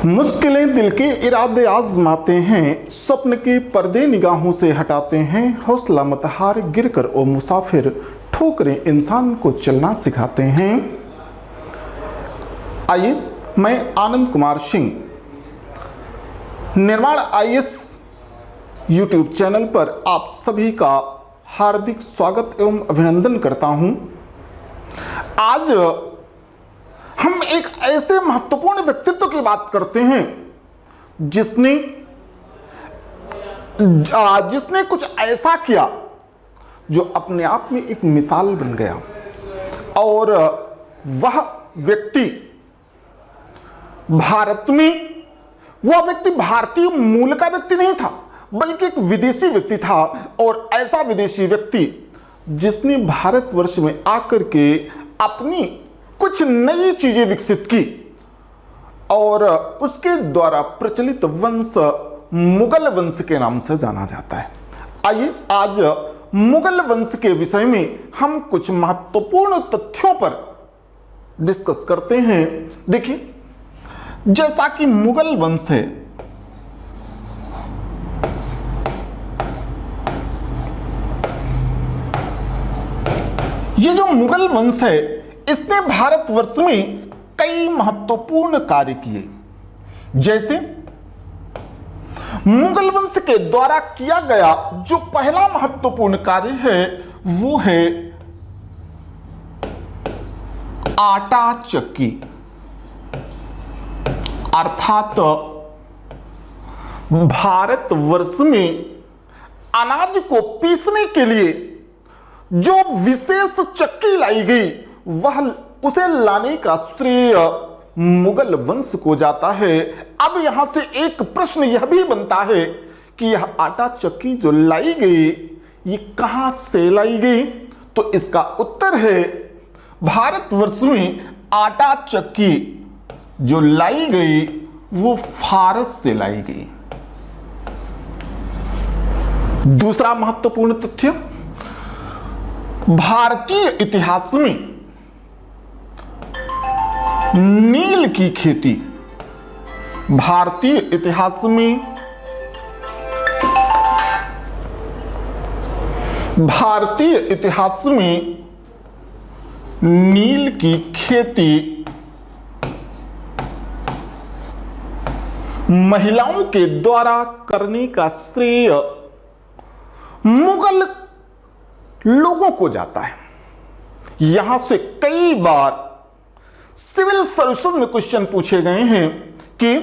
मुश्किलें दिल के इरादे आजमाते हैं, स्वप्न के पर्दे निगाहों से हटाते हैं। हौसला मत हार, गिर कर ओ मुसाफिर, ठोकरें इंसान को चलना सिखाते हैं। आइए, मैं आनंद कुमार सिंह निर्माण आईएएस यूट्यूब चैनल पर आप सभी का हार्दिक स्वागत एवं अभिनंदन करता हूं। आज हम एक ऐसे महत्वपूर्ण व्यक्तित्व की बात करते हैं जिसने कुछ ऐसा किया जो अपने आप में एक मिसाल बन गया। और वह व्यक्ति भारतीय मूल का व्यक्ति नहीं था, बल्कि एक विदेशी व्यक्ति था। और ऐसा विदेशी व्यक्ति जिसने भारतवर्ष में आकर के अपनी कुछ नई चीजें विकसित की और उसके द्वारा प्रचलित वंश मुगल वंश के नाम से जाना जाता है। आइए, आज मुगल वंश के विषय में हम कुछ महत्वपूर्ण तथ्यों पर डिस्कस करते हैं। देखिए, जैसा कि मुगल वंश है, ये जो मुगल वंश है, इसने भारतवर्ष में कई महत्वपूर्ण कार्य किए। जैसे मुगल वंश के द्वारा किया गया जो पहला महत्वपूर्ण कार्य है वो है आटा चक्की, अर्थात भारतवर्ष में अनाज को पीसने के लिए जो विशेष चक्की लाई गई, वह उसे लाने का श्रेय मुगल वंश को जाता है। अब यहां से एक प्रश्न यह भी बनता है कि यह आटा चक्की जो लाई गई, ये कहां से लाई गई? तो इसका उत्तर है, भारतवर्ष में आटा चक्की जो लाई गई वो फारस से लाई गई। दूसरा महत्वपूर्ण तथ्य, भारतीय इतिहास में नील की खेती, भारतीय इतिहास में नील की खेती महिलाओं के द्वारा करने का श्रेय मुगल लोगों को जाता है। यहां से कई बार सिविल सर्विसेज में क्वेश्चन पूछे गए हैं कि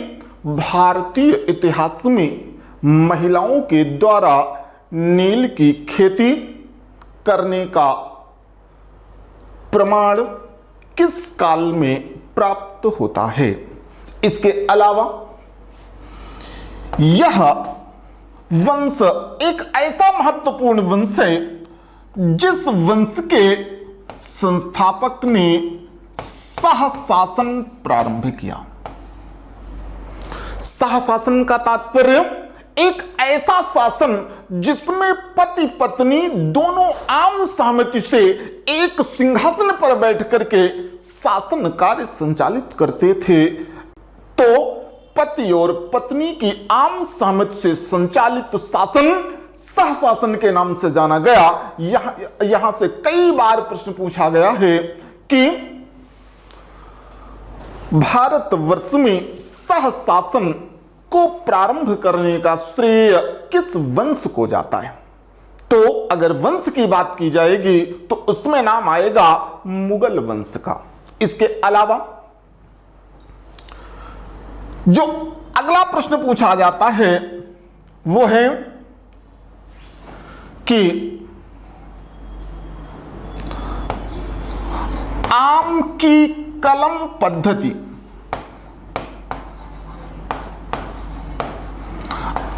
भारतीय इतिहास में महिलाओं के द्वारा नील की खेती करने का प्रमाण किस काल में प्राप्त होता है। इसके अलावा यह वंश एक ऐसा महत्वपूर्ण वंश है जिस वंश के संस्थापक ने सहशासन प्रारंभ किया। सहशासन का तात्पर्य एक ऐसा शासन जिसमें पति पत्नी दोनों आम सहमति से एक सिंहासन पर बैठ करके शासन कार्य संचालित करते थे। तो पति और पत्नी की आम सहमति से संचालित शासन सहशासन के नाम से जाना गया। यहां से कई बार प्रश्न पूछा गया है कि भारतवर्ष में सहशासन को प्रारंभ करने का श्रेय किस वंश को जाता है। तो अगर वंश की बात की जाएगी तो उसमें नाम आएगा मुगल वंश का। इसके अलावा जो अगला प्रश्न पूछा जाता है वो है कि आम की कलम पद्धति,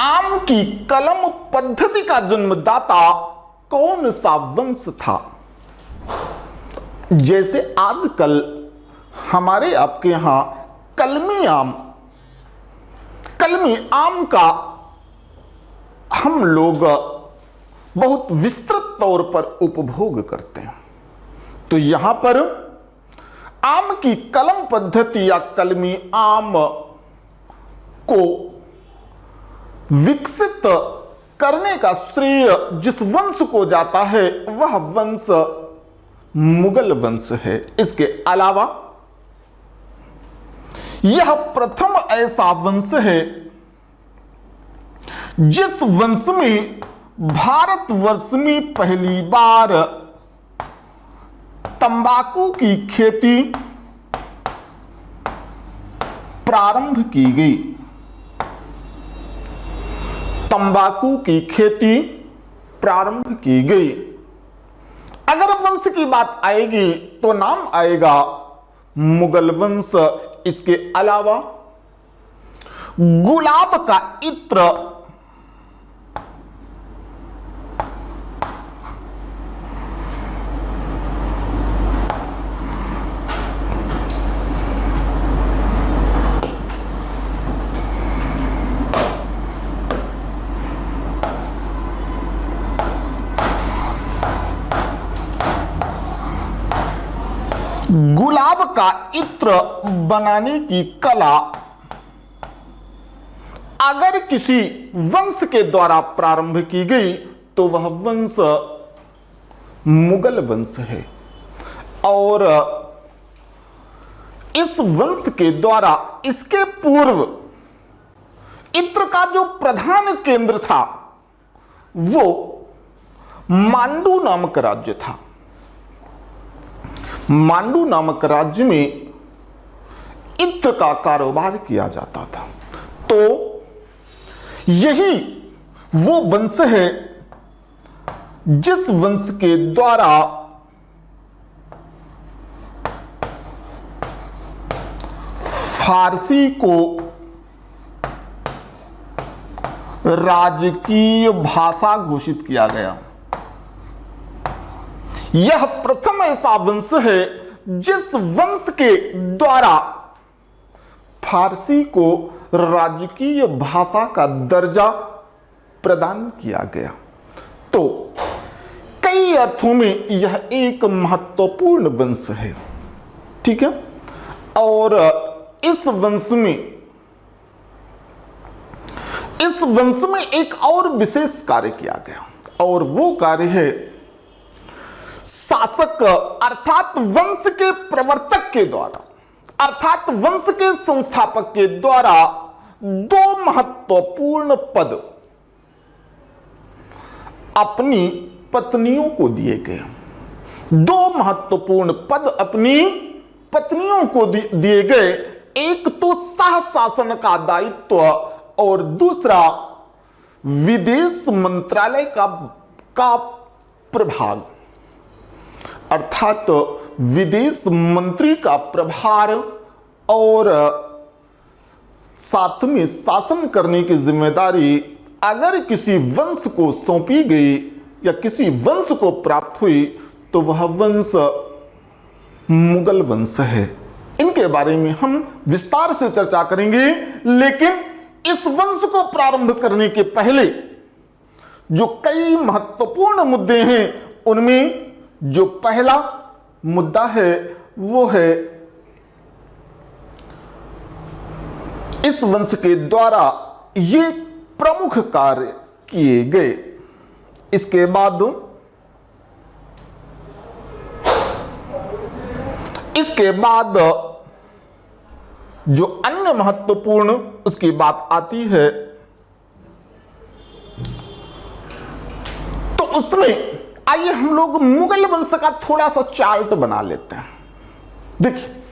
आम की कलम पद्धति का जन्मदाता कौन सा वंश था? जैसे आजकल हमारे आपके यहां कलमी आम का हम लोग बहुत विस्तृत तौर पर उपभोग करते हैं। तो यहां पर आम की कलम पद्धति या कलमी आम को विकसित करने का श्रेय जिस वंश को जाता है वह वंश मुगल वंश है। इसके अलावा यह प्रथम ऐसा वंश है जिस वंश में भारतवर्ष में पहली बार तंबाकू की खेती प्रारंभ की गई। तंबाकू की खेती प्रारंभ की गई। अगर वंश की बात आएगी तो नाम आएगा मुगल वंश। इसके अलावा गुलाब का इत्र गुलाब का इत्र बनाने की कला अगर किसी वंश के द्वारा प्रारंभ की गई तो वह वंश मुगल वंश है। और इस वंश के द्वारा इसके पूर्व इत्र का जो प्रधान केंद्र था वो मांडू नामक राज्य था। मांडू नामक राज्य में इत्र का कारोबार किया जाता था। तो यही वो वंश है जिस वंश के द्वारा फारसी को राजकीय भाषा घोषित किया गया। यह प्रथम ऐसा वंश है जिस वंश के द्वारा फारसी को राजकीय भाषा का दर्जा प्रदान किया गया। तो कई अर्थों में यह एक महत्वपूर्ण वंश है। ठीक है। और इस वंश में एक और विशेष कार्य किया गया और वो कार्य है शासक अर्थात वंश के प्रवर्तक के द्वारा अर्थात वंश के संस्थापक के द्वारा दो महत्वपूर्ण पद अपनी पत्नियों को दिए गए। दो महत्वपूर्ण पद अपनी पत्नियों को दिए गए। एक तो सह शासन का दायित्व और दूसरा विदेश मंत्रालय का प्रभाग अर्थात विदेश मंत्री का प्रभार और साथ में शासन करने की जिम्मेदारी अगर किसी वंश को सौंपी गई या किसी वंश को प्राप्त हुई तो वह वंश मुगल वंश है। इनके बारे में हम विस्तार से चर्चा करेंगे, लेकिन इस वंश को प्रारंभ करने के पहले जो कई महत्वपूर्ण मुद्दे हैं उनमें जो पहला मुद्दा है वो है इस वंश के द्वारा ये प्रमुख कार्य किए गए। इसके बाद जो अन्य महत्वपूर्ण उसकी बात आती है तो उसमें आइए हम लोग मुगल वंश का थोड़ा सा चार्ट बना लेते हैं। देखिए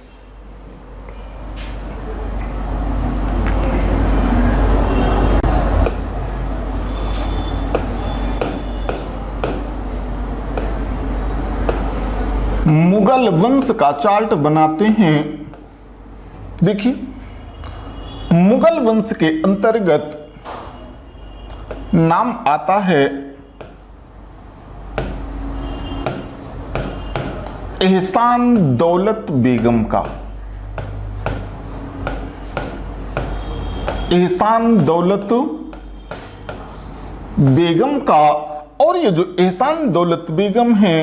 मुगल वंश का चार्ट बनाते हैं। देखिए मुगल वंश के अंतर्गत नाम आता है एहसान दौलत बेगम का। एहसान दौलत बेगम का। और ये जो एहसान दौलत बेगम हैं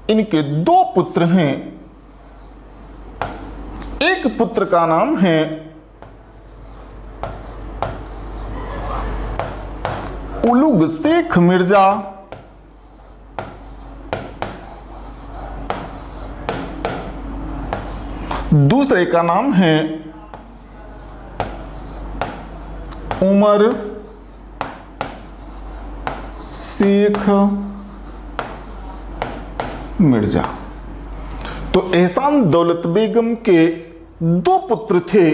इनके दो पुत्र हैं। एक पुत्र का नाम है उलुग शेख मिर्जा, दूसरे का नाम है उमर शेख मिर्जा। तो एहसान दौलत बेगम के दो पुत्र थे,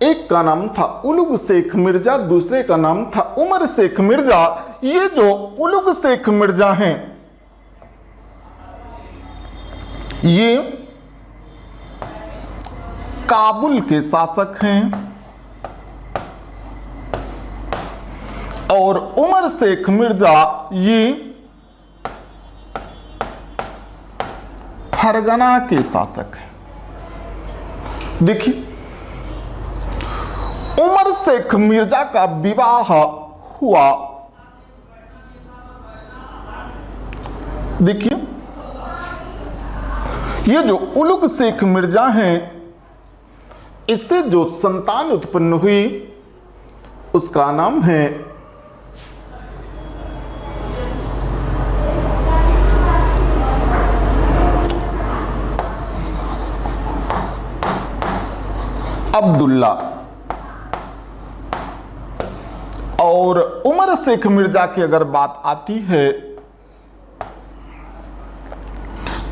एक का नाम था उलुग शेख मिर्जा, दूसरे का नाम था उमर शेख मिर्जा। ये जो उलुग शेख मिर्जा हैं, ये काबुल के शासक हैं और उमर शेख मिर्जा ये फरगना के शासक हैं। देखिए, उमर शेख मिर्जा का विवाह हुआ, देखिए ये जो उलुग शेख मिर्जा हैं, इससे जो संतान उत्पन्न हुई उसका नाम है अब्दुल्ला। और उमर शेख मिर्जा की अगर बात आती है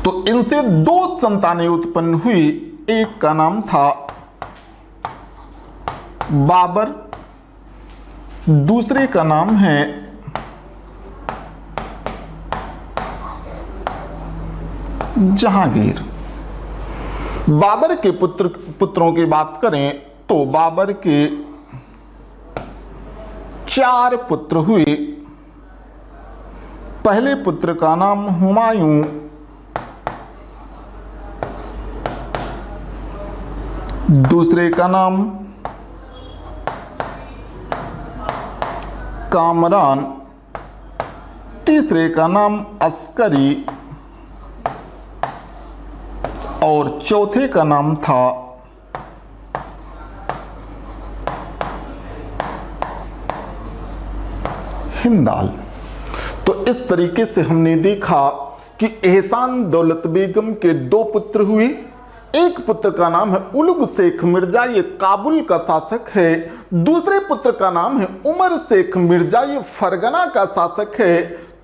तो इनसे दो संतानें उत्पन्न हुई, एक का नाम था बाबर, दूसरे का नाम है जहांगीर। बाबर के पुत्रों की बात करें तो बाबर के 4 पुत्र हुए। पहले पुत्र का नाम हुमायूं, दूसरे का नाम कामरान, तीसरे का नाम अस्करी और चौथे का नाम था हिंदाल। तो इस तरीके से हमने देखा कि एहसान दौलत बेगम के 2 पुत्र हुए। एक पुत्र का नाम है उलुग शेख मिर्जा, ये काबुल का शासक है। दूसरे पुत्र का नाम है उमर शेख मिर्जा, ये फरगना का शासक है।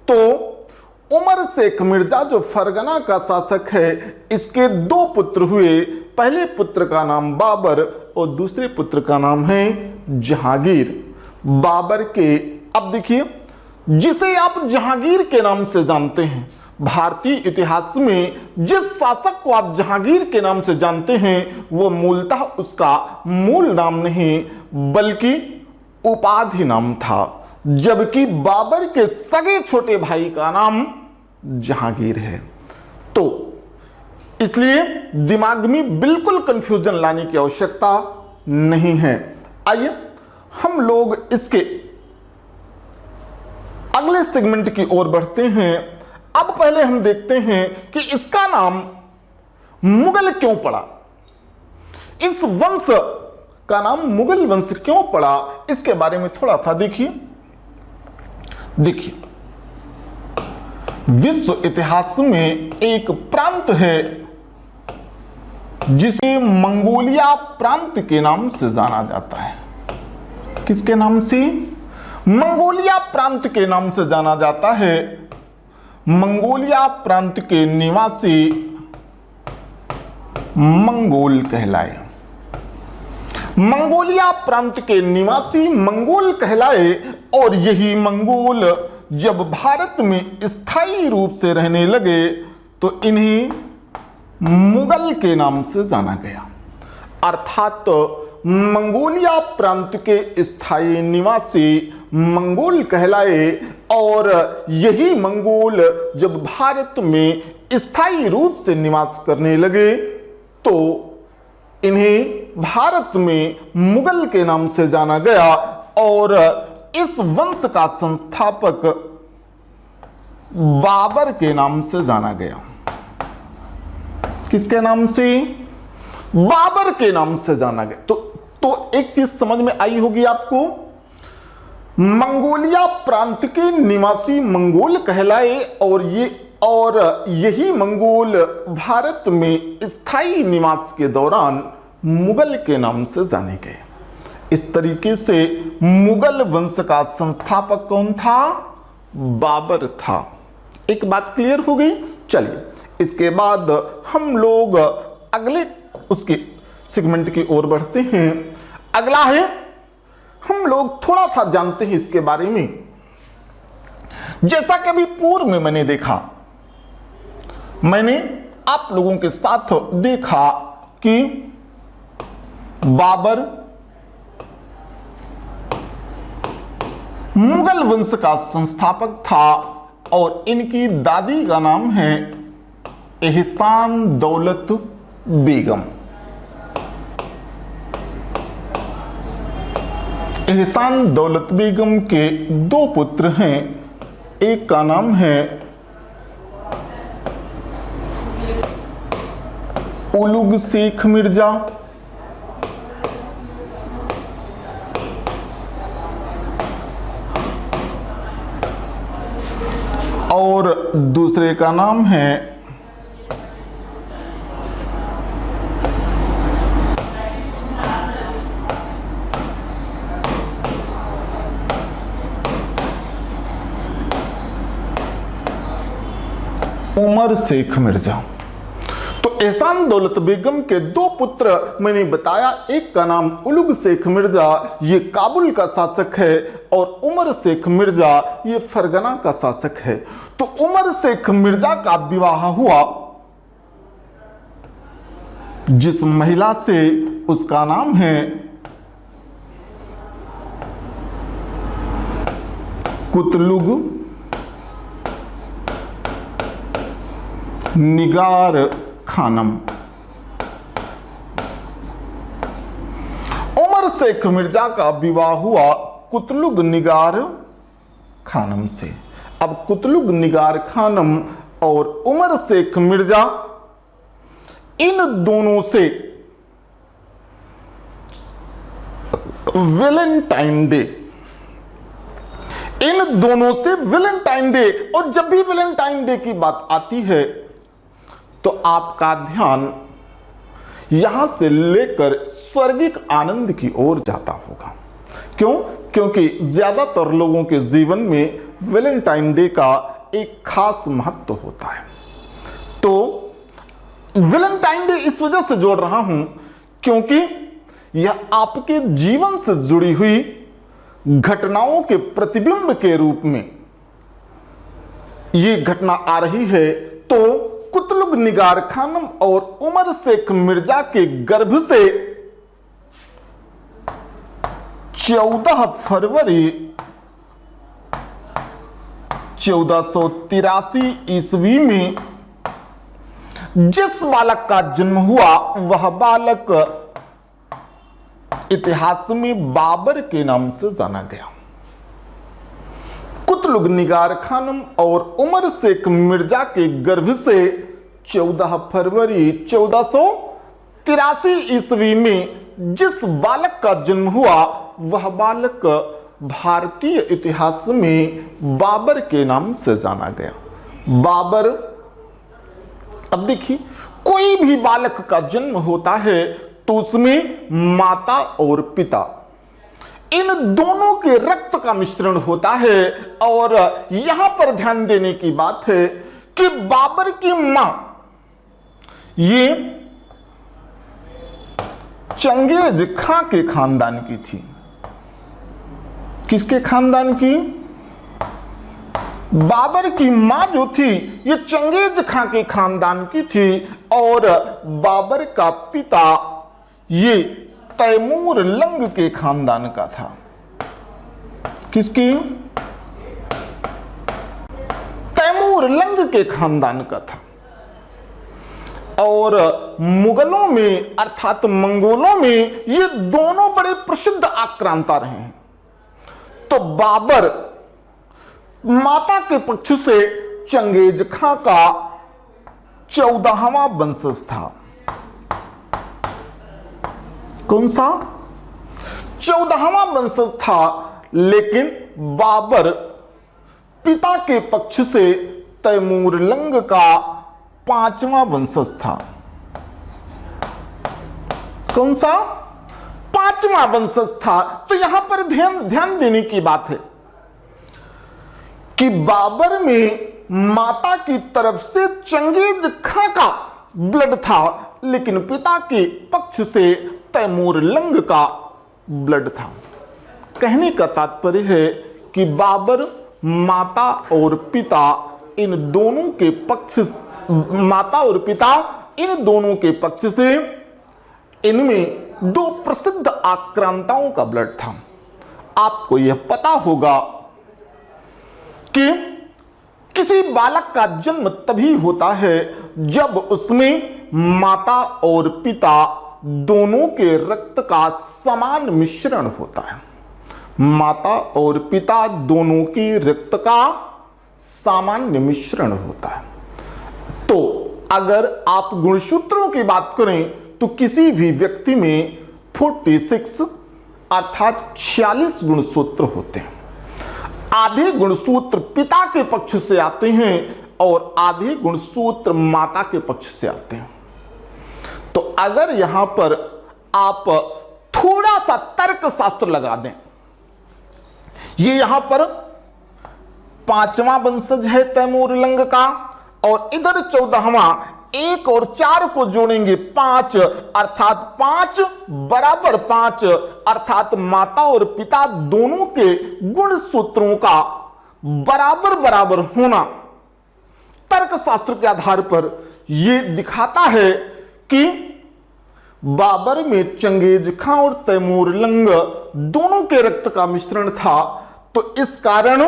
तो उमर शेख मिर्जा जो फरगना का शासक है, इसके 2 पुत्र हुए। पहले पुत्र का नाम बाबर और दूसरे पुत्र का नाम है जहांगीर। बाबर के, अब देखिए, जिसे आप जहांगीर के नाम से जानते हैं, भारतीय इतिहास में जिस शासक को आप जहांगीर के नाम से जानते हैं, वो मूलतः उसका मूल नाम नहीं बल्कि उपाधि नाम था, जबकि बाबर के सगे छोटे भाई का नाम जहांगीर है। तो इसलिए दिमाग में बिल्कुल कंफ्यूजन लाने की आवश्यकता नहीं है। आइए हम लोग इसके अगले सेगमेंट की ओर बढ़ते हैं। अब पहले हम देखते हैं कि इसका नाम मुगल क्यों पड़ा, इस वंश का नाम मुगल वंश क्यों पड़ा, इसके बारे में थोड़ा सा देखिए। विश्व इतिहास में एक प्रांत है जिसे मंगोलिया प्रांत के नाम से जाना जाता है। किसके नाम से? मंगोलिया प्रांत के नाम से जाना जाता है। मंगोलिया प्रांत के निवासी मंगोल कहलाए। मंगोलिया प्रांत के निवासी मंगोल कहलाए और यही मंगोल जब भारत में स्थायी रूप से रहने लगे तो इन्हें मुगल के नाम से जाना गया। अर्थात मंगोलिया प्रांत के स्थायी निवासी मंगोल कहलाए और यही मंगोल जब भारत में स्थायी रूप से निवास करने लगे तो इन्हें भारत में मुगल के नाम से जाना गया और इस वंश का संस्थापक बाबर के नाम से जाना गया। किसके नाम से? बाबर के नाम से जाना गया। तो एक चीज समझ में आई होगी आपको, मंगोलिया प्रांत के निवासी मंगोल कहलाए और यही मंगोल भारत में स्थायी निवास के दौरान मुगल के नाम से जाने गए। इस तरीके से मुगल वंश का संस्थापक कौन था? बाबर था। एक बात क्लियर हो गई। चलिए इसके बाद हम लोग अगले उसके सेगमेंट की ओर बढ़ते हैं। अगला है, हम लोग थोड़ा सा जानते हैं इसके बारे में। जैसा कि अभी पूर्व में मैंने आप लोगों के साथ देखा कि बाबर मुगल वंश का संस्थापक था और इनकी दादी का नाम है एहसान दौलत बेगम। एहसान दौलत बेगम के दो पुत्र हैं। एक का नाम है उलुग शेख मिर्जा और दूसरे का नाम है उमर शेख मिर्जा। तो एहसान दौलत बेगम के दो पुत्र मैंने बताया, एक का नाम उलुग शेख मिर्जा, ये काबुल का शासक है, और उमर शेख मिर्जा ये फरगना का शासक है। तो उमर शेख मिर्जा का विवाह हुआ जिस महिला से, उसका नाम है कुतलुग निगार खानम। उमर शेख मिर्जा का विवाह हुआ कुतलुग निगार खानम से। अब कुतलुग निगार खानम और उमर शेख मिर्जा, इन दोनों से वैलेंटाइन डे, इन दोनों से वैलेंटाइन डे, और जब भी वैलेंटाइन डे की बात आती है तो आपका ध्यान यहां से लेकर स्वर्गिक आनंद की ओर जाता होगा। क्यों? क्योंकि ज्यादातर लोगों के जीवन में वैलेंटाइन डे का एक खास महत्व होता है। तो वैलेंटाइन डे इस वजह से जोड़ रहा हूं क्योंकि यह आपके जीवन से जुड़ी हुई घटनाओं के प्रतिबिंब के रूप में ये घटना आ रही है। तो कुतलुग निगार खानम और उमर शेख मिर्जा के गर्भ से 14 फरवरी 1483 ईस्वी में जिस बालक का जन्म हुआ वह बालक इतिहास में बाबर के नाम से जाना गया। कुतलुग निगार खानम और उमर शेख मिर्जा के गर्भ से 14 फरवरी 1483 ईस्वी में जिस बालक का जन्म हुआ वह बालक भारतीय इतिहास में बाबर के नाम से जाना गया। बाबर, अब देखिए, कोई भी बालक का जन्म होता है तो उसमें माता और पिता, इन दोनों के रक्त का मिश्रण होता है। और यहां पर ध्यान देने की बात है कि बाबर की मां ये चंगेज खां के खानदान की थी। किसके खानदान की? बाबर की मां जो थी ये चंगेज खां के खानदान की थी और बाबर का पिता ये तैमूर लंग के खानदान का था। किसकी? तैमूर लंग के खानदान का था। और मुगलों में अर्थात मंगोलों में ये दोनों बड़े प्रसिद्ध आक्रांता रहे हैं। तो बाबर माता के पक्ष से चंगेज खां का 14वां वंशज था। कौन सा? 14वां वंशज था। लेकिन बाबर पिता के पक्ष से तैमूरलंग का 5वां वंशज था। कौन सा? 5वां वंशज था। तो यहां पर ध्यान देने की बात है कि बाबर में माता की तरफ से चंगेज खां का ब्लड था, लेकिन पिता के पक्ष से तैमूरलंग का ब्लड था। कहने का तात्पर्य है कि बाबर माता और पिता इन दोनों के पक्ष, माता और पिता इन दोनों के पक्ष से इनमें 2 प्रसिद्ध आक्रांताओं का ब्लड था। आपको यह पता होगा कि किसी बालक का जन्म तभी होता है जब उसमें माता और पिता दोनों के रक्त का समान मिश्रण होता है। माता और पिता दोनों की रक्त का सामान्य मिश्रण होता है। तो अगर आप गुणसूत्रों की बात करें तो किसी भी व्यक्ति में 46 अर्थात 46 गुणसूत्र होते हैं। आधे गुणसूत्र पिता के पक्ष से आते हैं और आधे गुणसूत्र माता के पक्ष से आते हैं। तो अगर यहां पर आप थोड़ा सा तर्क शास्त्र लगा दें, ये यहां पर 5वां वंशज है तैमूरलंग का और इधर 14वां, 1 और 4 को जोड़ेंगे 5 अर्थात 5 बराबर 5 अर्थात माता और पिता दोनों के गुण सूत्रों का बराबर बराबर होना तर्क शास्त्र के आधार पर यह दिखाता है कि बाबर में चंगेज खां और तैमूरलंग दोनों के रक्त का मिश्रण था। तो इस कारण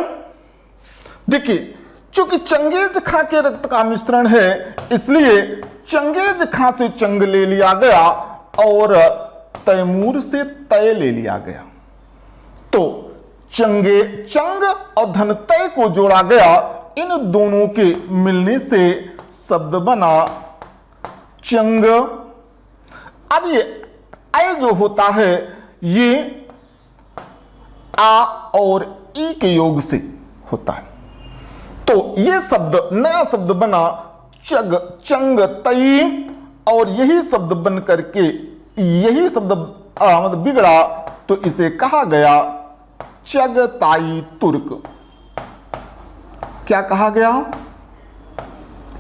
देखिए, चूंकि चंगेज खां के रक्त का मिश्रण है इसलिए चंगेज खां से चंग ले लिया गया और तैमूर से तय ले लिया गया। तो चंग और धन तय को जोड़ा गया। इन दोनों के मिलने से शब्द बना चंग। अब ये अय जो होता है ये आ और ई के योग से होता है। तो ये शब्द नया शब्द बना चंग तई और यही शब्द बन करके यही शब्द मतलब बिगड़ा तो इसे कहा गया चगताई तुर्क। क्या कहा गया?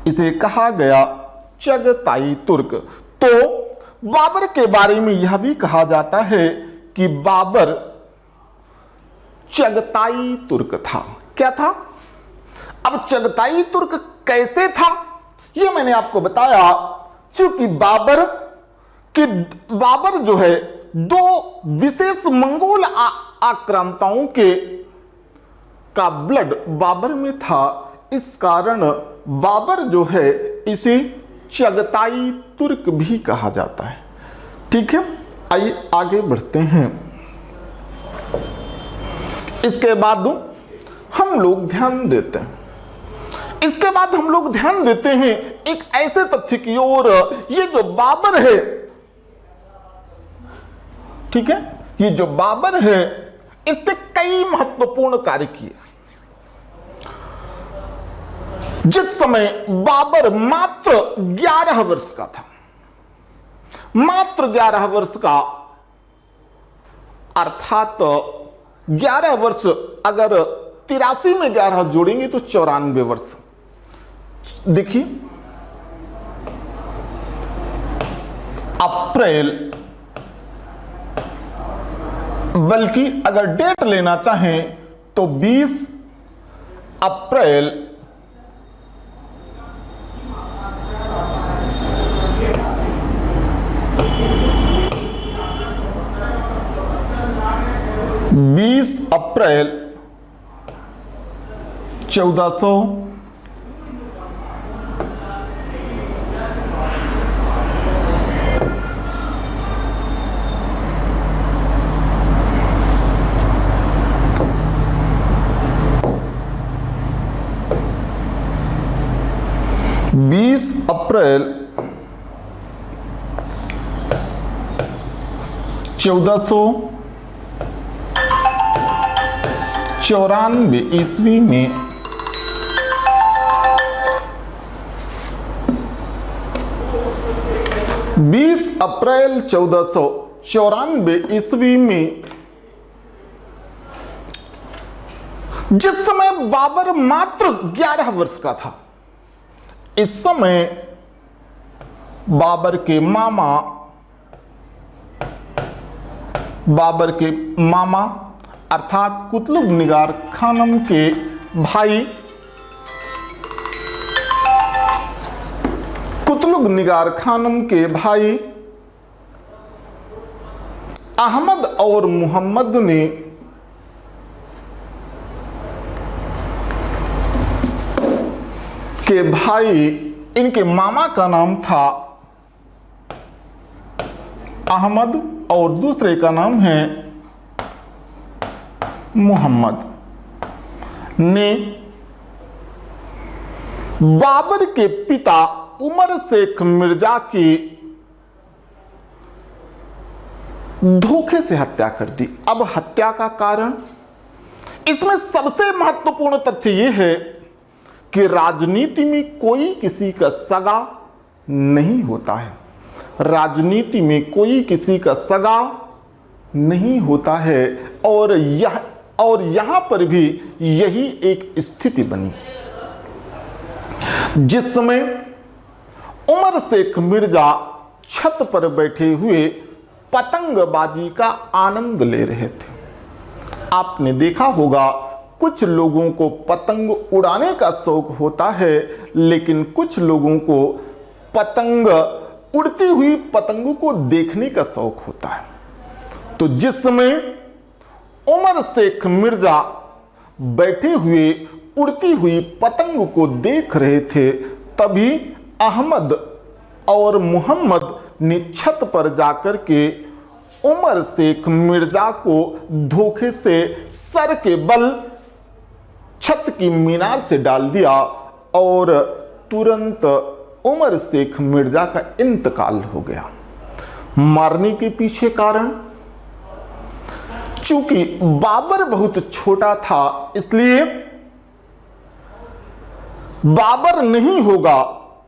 इसे कहा गया चगताई तुर्क। तो बाबर के बारे में यह भी कहा जाता है कि बाबर चगताई तुर्क था। क्या था? अब चगताई तुर्क कैसे था यह मैंने आपको बताया। क्योंकि बाबर जो है 2 विशेष मंगोल आक्रांताओं के का ब्लड बाबर में था, इस कारण बाबर जो है इसे चगताई तुर्क भी कहा जाता है। ठीक है, आइए आगे बढ़ते हैं। इसके बाद हम लोग ध्यान देते हैं एक ऐसे तथ्य की ओर। ये जो बाबर है, ठीक है, ये जो बाबर है इसने कई महत्वपूर्ण कार्य किए। जिस समय बाबर मात्र 11 वर्ष का था, मात्र 11 वर्ष का, अर्थात 11 वर्ष अगर 83 में 11 जोड़ेंगे तो 94 वर्ष। देखिए, अप्रैल, बल्कि अगर डेट लेना चाहें तो 20 अप्रैल 20 अप्रैल 1400 20 अप्रैल 1400 94 ईस्वी में 20 अप्रैल 1494 ईस्वी में, जिस समय बाबर मात्र 11 वर्ष का था, इस समय बाबर के मामा अर्थात कुतुब निगार खानम के भाई अहमद और मोहम्मद ने के भाई, इनके मामा का नाम था अहमद और दूसरे का नाम है मोहम्मद, ने बाबर के पिता उमर शेख मिर्जा की धोखे से हत्या कर दी। अब हत्या का कारण, इसमें सबसे महत्वपूर्ण तथ्य यह है कि राजनीति में कोई किसी का सगा नहीं होता है। राजनीति में कोई किसी का सगा नहीं होता है और यहां पर भी यही एक स्थिति बनी, जिस समय उमर शेख मिर्जा छत पर बैठे हुए पतंगबाजी का आनंद ले रहे थे। आपने देखा होगा कुछ लोगों को पतंग उड़ाने का शौक होता है, लेकिन कुछ लोगों को उड़ती हुई पतंगों को देखने का शौक होता है। तो जिस समय उमर शेख मिर्जा बैठे हुए उड़ती हुई पतंग को देख रहे थे, तभी अहमद और मोहम्मद ने छत पर जाकर के उमर शेख मिर्जा को धोखे से सर के बल छत की मीनार से डाल दिया और तुरंत उमर शेख मिर्जा का इंतकाल हो गया। मारने के पीछे कारण, चूंकि बाबर बहुत छोटा था, इसलिए बाबर नहीं होगा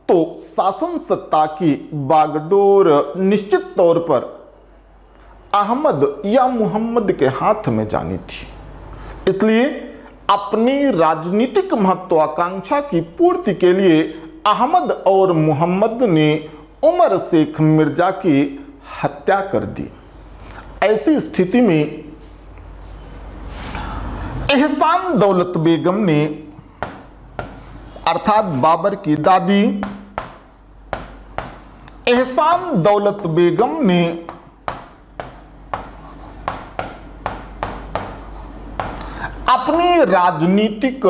तो शासन सत्ता की बागडोर निश्चित तौर पर अहमद या मोहम्मद के हाथ में जानी थी। इसलिए अपनी राजनीतिक महत्वाकांक्षा की पूर्ति के लिए अहमद और मोहम्मद ने उमर शेख मिर्जा की हत्या कर दी। ऐसी स्थिति में एहसान दौलत बेगम ने, अर्थात बाबर की दादी एहसान दौलत बेगम ने अपनी राजनीतिक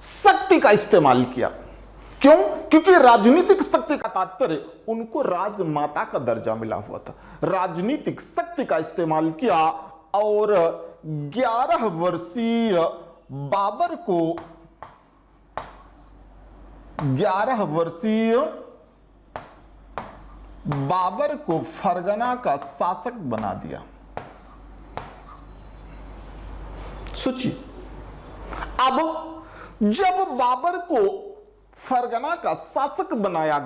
शक्ति का इस्तेमाल किया। क्यों? क्योंकि राजनीतिक शक्ति का तात्पर्य उनको राजमाता का दर्जा मिला हुआ था। राजनीतिक शक्ति का इस्तेमाल किया और 11 वर्षीय बाबर को फरगना का शासक बना दिया। सोचिए, अब जब बाबर को फरगना का शासक बनाया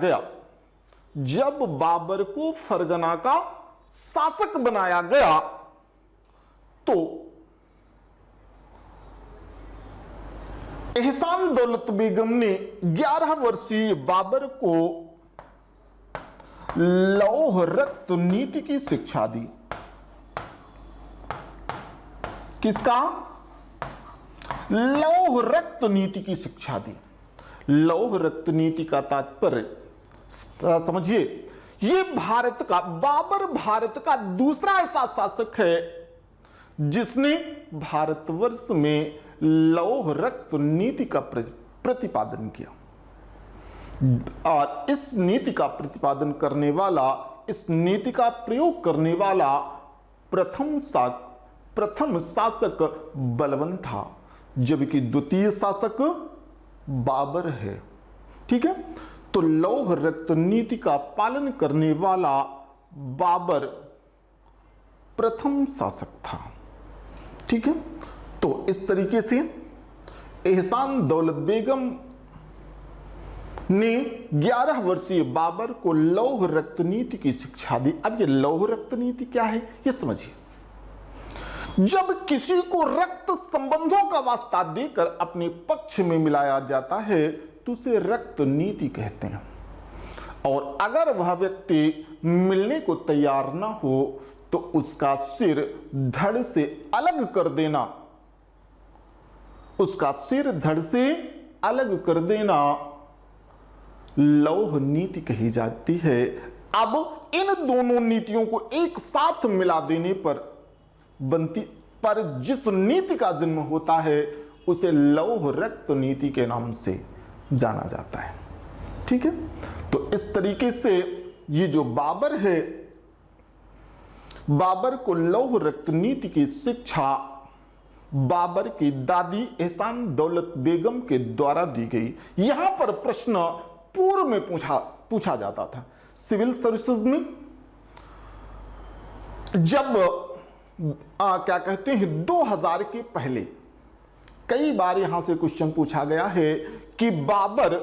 गया, तो एहसान दौलत बेगम ने 11 वर्षीय बाबर को लौह रक्त नीति की शिक्षा दी। किसका? लौह रक्त नीति की शिक्षा दी। लौह रक्त नीति का तात्पर्य समझिए, ये बाबर भारत का दूसरा ऐसा शासक है जिसने भारतवर्ष में लौह रक्त नीति का प्रतिपादन किया। और इस नीति का प्रतिपादन करने वाला, इस नीति का प्रयोग करने वाला प्रथम शासक बलबन था, जबकि द्वितीय शासक बाबर है। ठीक है, तो लौह रक्त नीति का पालन करने वाला बाबर प्रथम शासक था। ठीक है, तो इस तरीके से एहसान दौलत बेगम ने 11 वर्षीय बाबर को लौह रक्त नीति की शिक्षा दी। अब ये लौह रक्त नीति क्या है ये समझिए। जब किसी को रक्त संबंधों का वास्ता देकर अपने पक्ष में मिलाया जाता है तो उसे रक्त नीति कहते हैं। और अगर वह व्यक्ति मिलने को तैयार ना हो तो उसका सिर धड़ से अलग कर देना, उसका सिर धड़ से अलग कर देना लौह नीति कही जाती है। अब इन दोनों नीतियों को एक साथ मिला देने पर जिस नीति का जन्म होता है उसे लौह रक्त नीति के नाम से जाना जाता है। ठीक है, तो इस तरीके से ये जो बाबर है, बाबर को लौह रक्त नीति की शिक्षा बाबर की दादी एहसान दौलत बेगम के द्वारा दी गई। यहां पर प्रश्न पूर्व में पूछा जाता था सिविल सर्विसेज में, जब क्या कहते हैं 2000 के पहले कई बार यहां से क्वेश्चन पूछा गया है कि बाबर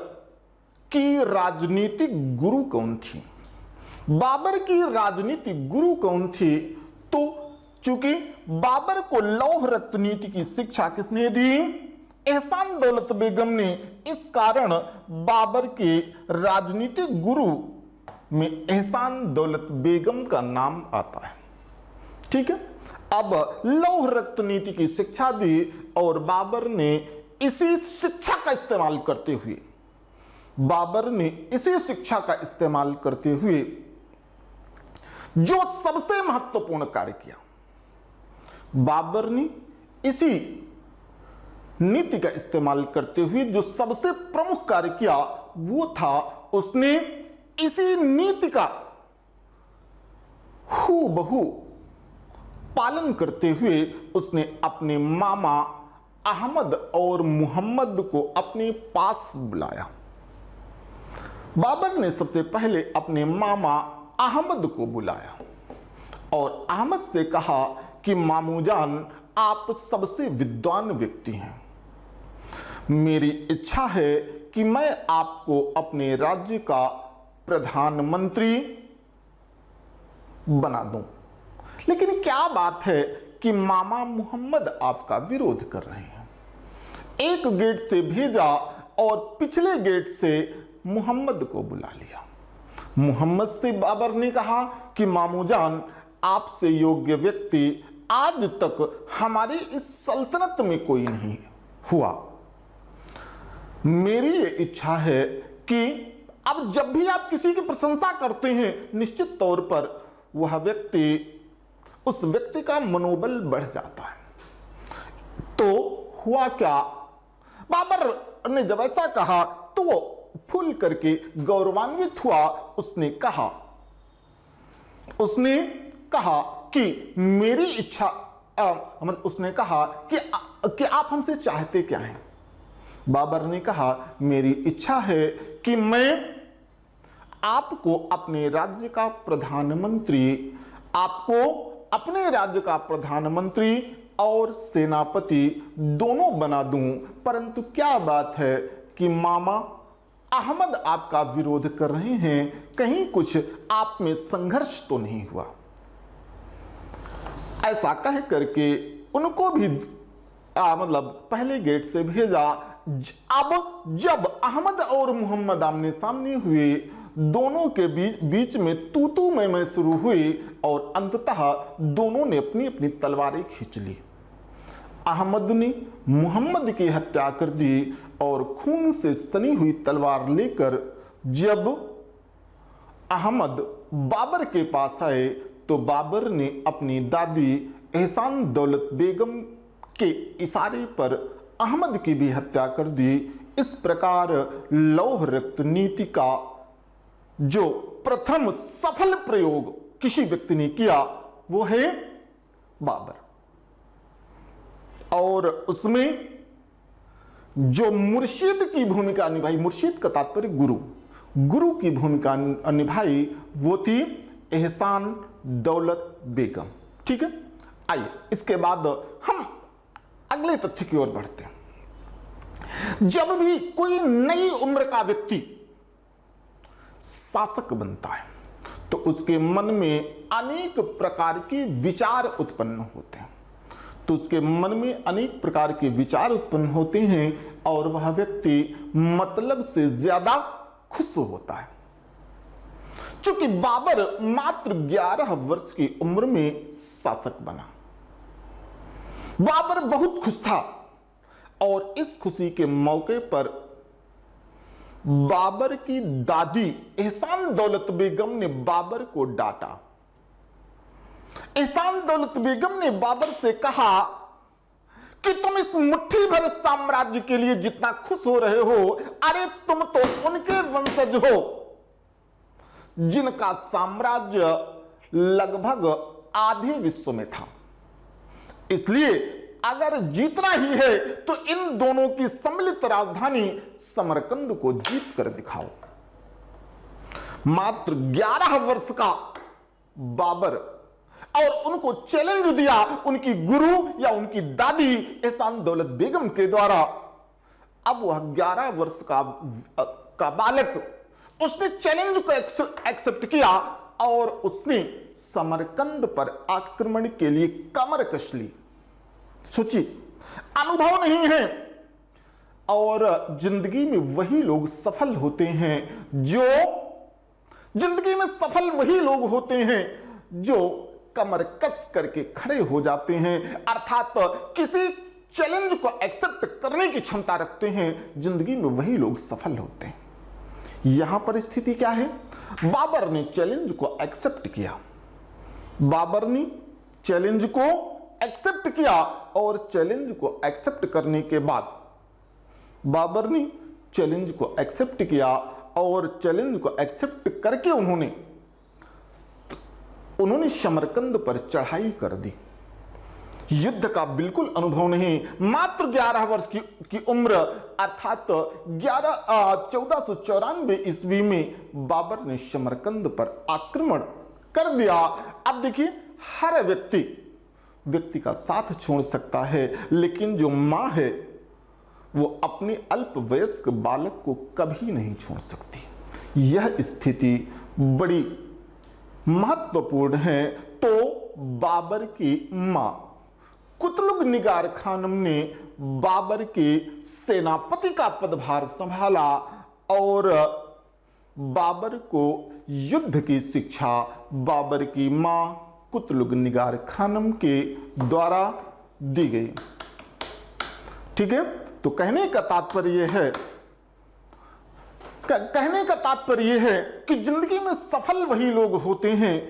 की राजनीतिक गुरु कौन थी, बाबर की राजनीतिक गुरु कौन थी। तो चूंकि बाबर को लौह रक्त नीति की शिक्षा किसने दी, एहसान दौलत बेगम ने, इस कारण बाबर के राजनीतिक गुरु में एहसान दौलत बेगम का नाम आता है। ठीक है, अब लौह रक्त नीति की शिक्षा दी और बाबर ने इसी शिक्षा का इस्तेमाल करते हुए, बाबर ने इसी शिक्षा का इस्तेमाल करते हुए जो सबसे महत्वपूर्ण कार्य किया, बाबर ने इसी नीति का इस्तेमाल करते हुए जो सबसे प्रमुख कार्य किया वो था उसने इसी नीति का हूबहू पालन करते हुए उसने अपने मामा अहमद और मोहम्मद को अपने पास बुलाया। बाबर ने सबसे पहले अपने मामा अहमद को बुलाया और अहमद से कहा कि मामूजान, आप सबसे विद्वान व्यक्ति हैं, मेरी इच्छा है कि मैं आपको अपने राज्य का प्रधानमंत्री बना दूं। लेकिन क्या बात है कि मामा मोहम्मद आपका विरोध कर रहे हैं। एक गेट से भेजा और पिछले गेट से मोहम्मद को बुला लिया। मोहम्मद से बाबर ने कहा कि मामूजान, आपसे योग्य व्यक्ति आज तक हमारी इस सल्तनत में कोई नहीं हुआ। मेरी ये इच्छा है कि अब जब भी आप किसी की प्रशंसा करते हैं निश्चित तौर पर वह व्यक्ति, उस व्यक्ति का मनोबल बढ़ जाता है। तो हुआ क्या, बाबर ने जब ऐसा कहा तो वो फूल करके गौरवान्वित हुआ। उसने कहा कि मेरी इच्छा, उसने कहा कि आप हमसे चाहते क्या हैं। बाबर ने कहा मेरी इच्छा है कि मैं आपको अपने राज्य का प्रधानमंत्री, आपको अपने राज्य का प्रधानमंत्री और सेनापति दोनों बना दूं। परंतु क्या बात है कि मामा अहमद आपका विरोध कर रहे हैं, कहीं कुछ आप में संघर्ष तो नहीं हुआ। ऐसा कह करके उनको भी पहले गेट से भेजा। अब जब अहमद और मोहम्मद आमने सामने हुए, दोनों के बीच में तू मैं शुरू हुई और अंततः दोनों ने अपनी अपनी तलवारें खींच ली। अहमद ने मोहम्मद की हत्या कर दी और खून से सनी हुई तलवार लेकर जब अहमद बाबर के पास आए तो बाबर ने अपनी दादी एहसान दौलत बेगम के इशारे पर अहमद की भी हत्या कर दी। इस प्रकार लौह रक्त नीति का जो प्रथम सफल प्रयोग किसी व्यक्ति ने किया वो है बाबर। और उसमें जो मुर्शिद की भूमिका निभाई, मुर्शिद का तात्पर्य गुरु की भूमिका निभाई वो थी एहसान दौलत बेगम। ठीक है, आइए इसके बाद हम अगले तथ्य की ओर बढ़ते हैं। जब भी कोई नई उम्र का व्यक्ति शासक बनता है तो उसके मन में अनेक प्रकार के विचार उत्पन्न होते हैं, और वह व्यक्ति मतलब से ज्यादा खुश होता है। चूंकि बाबर मात्र 11 वर्ष की उम्र में शासक बना, बाबर बहुत खुश था और इस खुशी के मौके पर बाबर की दादी एहसान दौलत बेगम ने बाबर को डांटा। एहसान दौलत बेगम ने बाबर से कहा कि तुम इस मुट्ठी भर साम्राज्य के लिए जितना खुश हो रहे हो, अरे तुम तो उनके वंशज हो जिनका साम्राज्य लगभग आधे विश्व में था। इसलिए अगर जीतना ही है तो इन दोनों की सम्मिलित राजधानी समरकंद को जीत कर दिखाओ। मात्र 11 वर्ष का बाबर, और उनको चैलेंज दिया उनकी गुरु या उनकी दादी एहसान दौलत बेगम के द्वारा। अब वह 11 वर्ष का बालक, उसने चैलेंज को एक्सेप्ट किया और उसने समरकंद पर आक्रमण के लिए कमर कस ली। सोचिए, अनुभव नहीं है। और जिंदगी में वही लोग सफल होते हैं जो कमर कस करके खड़े हो जाते हैं, अर्थात किसी चैलेंज को एक्सेप्ट करने की क्षमता रखते हैं। जिंदगी में वही लोग सफल होते हैं। यहां पर स्थिति क्या है? बाबर ने चैलेंज को एक्सेप्ट किया, और चैलेंज को एक्सेप्ट करने के बाद बाबर ने चैलेंज को एक्सेप्ट किया और चैलेंज को एक्सेप्ट करके उन्होंने समरकंद पर चढ़ाई कर दी। युद्ध का बिल्कुल अनुभव नहीं, मात्र 11 वर्ष की उम्र, अर्थात 1494 ईस्वी में बाबर ने समरकंद पर आक्रमण कर दिया। अब देखिए, हर व्यक्ति का साथ छोड़ सकता है, लेकिन जो मां है वो अपने अल्पवयस्क बालक को कभी नहीं छोड़ सकती। यह स्थिति बड़ी महत्वपूर्ण है। तो बाबर की मां कुतलुग निगार खानम ने बाबर के सेनापति का पदभार संभाला और बाबर को युद्ध की शिक्षा बाबर की मां कुतलुग निगार खानम के द्वारा दी गई। ठीक है, तो कहने का तात्पर्य यह है कि जिंदगी में सफल वही लोग होते हैं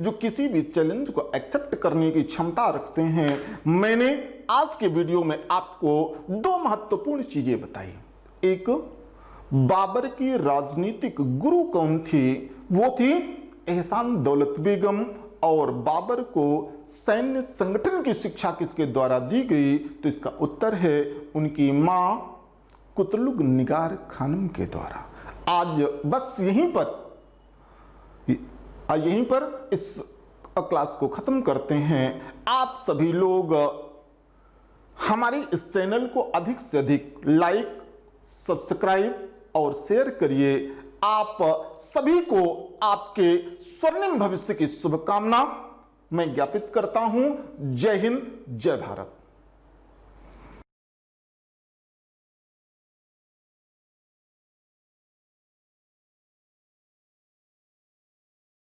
जो किसी भी चैलेंज को एक्सेप्ट करने की क्षमता रखते हैं। मैंने आज के वीडियो में आपको 2 महत्वपूर्ण चीजें बताई। एक, बाबर की राजनीतिक गुरु कौन थी? वो थी एहसान दौलत बेगम। और बाबर को सैन्य संगठन की शिक्षा किसके द्वारा दी गई? तो इसका उत्तर है उनकी मां कुतलुग निगार खानम के द्वारा। आज बस यहीं पर इस क्लास को खत्म करते हैं। आप सभी लोग हमारे इस चैनल को अधिक से अधिक लाइक, सब्सक्राइब और शेयर करिए। आप सभी को आपके स्वर्णिम भविष्य की शुभकामना मैं ज्ञापित करता हूं। जय हिंद, जय भारत।